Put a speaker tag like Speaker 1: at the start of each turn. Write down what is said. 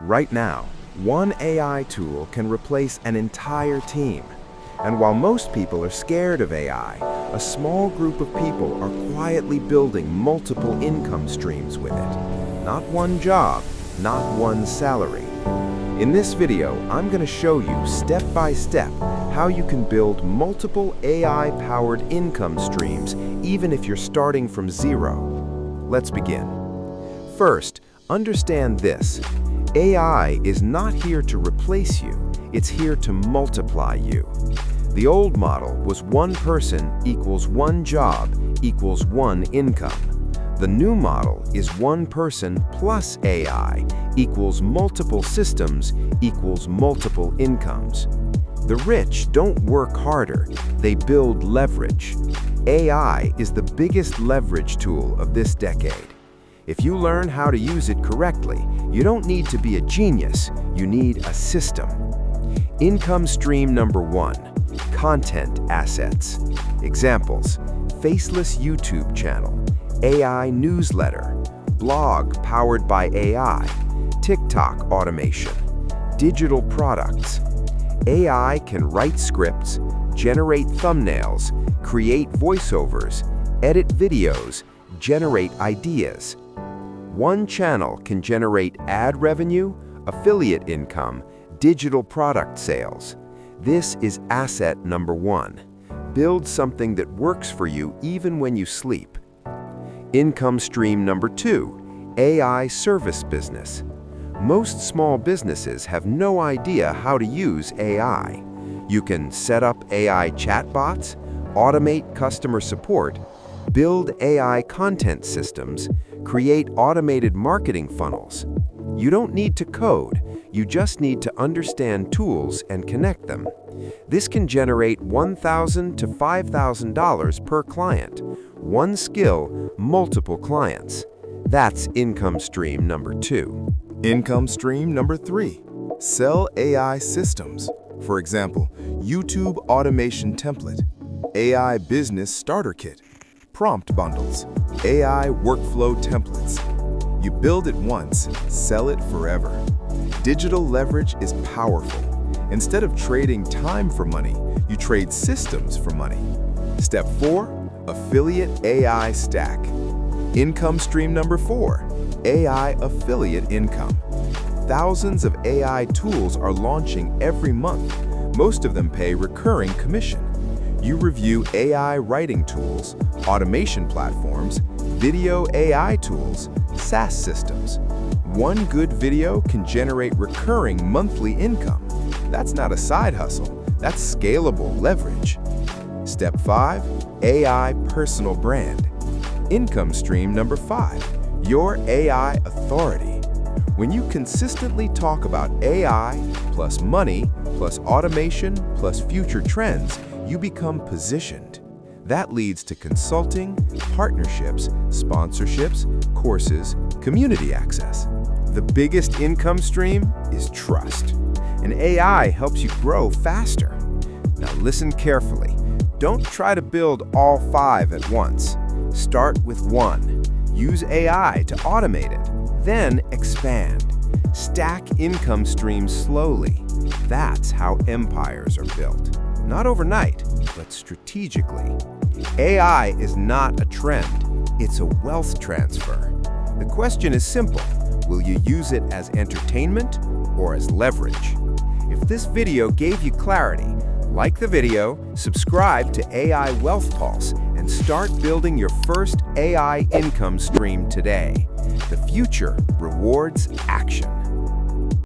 Speaker 1: Right now, one AI tool can replace an entire team. And while most people are scared of AI, a small group of people are quietly building multiple income streams with it. Not one job, not one salary. In this video, I'm going to show you step by step how you can build multiple AI-powered income streams even if you're starting from zero. Let's begin. First, understand this. AI is not here to replace you, it's here to multiply you. The old model was one person equals one job equals one income. The new model is one person plus AI equals multiple systems equals multiple incomes. The rich don't work harder, they build leverage. AI is the biggest leverage tool of this decade. If you learn how to use it correctly, you don't need to be a genius, you need a system. Income stream number 1, content assets. Examples: faceless YouTube channel, AI newsletter, blog powered by AI, TikTok automation, digital products. AI can write scripts, generate thumbnails, create voiceovers, edit videos, generate ideas. One channel can generate ad revenue, affiliate income, digital product sales. This is asset number 1. Build something that works for you even when you sleep. Income stream number 2, AI service business. Most small businesses have no idea how to use AI. You can set up AI chatbots, automate customer support, build AI content systems, create automated marketing funnels. You don't need to code, you just need to understand tools and connect them. This can generate $1,000 to $5,000 per client. One skill, multiple clients. That's income stream number 2.
Speaker 2: Income stream number 3, sell AI systems. For example, YouTube automation template, AI business starter kit, prompt bundles, AI workflow templates. You build it once, sell it forever. Digital leverage is powerful. Instead of trading time for money, you trade systems for money. Step 4, affiliate AI stack. Income stream number 4, AI affiliate income. Thousands of AI tools are launching every month. Most of them pay recurring commission. You review AI writing tools, automation platforms, video AI tools, SaaS systems. One good video can generate recurring monthly income. That's not a side hustle, that's scalable leverage. Step 5, AI personal brand. Income stream number 5, your AI authority. When you consistently talk about AI plus money plus automation plus future trends, you become positioned. That leads to consulting, partnerships, sponsorships, courses, community access. The biggest income stream is trust. And AI helps you grow faster. Now listen carefully. Don't try to build all 5 at once. Start with 1. Use AI to automate it. Then expand. Stack income streams slowly. That's how empires are built. Not overnight, but strategically. AI is not a trend, it's a wealth transfer. The question is simple: will you use it as entertainment or as leverage? If this video gave you clarity, like the video, subscribe to AI Wealth Pulse, and start building your first AI income stream today. The future rewards action.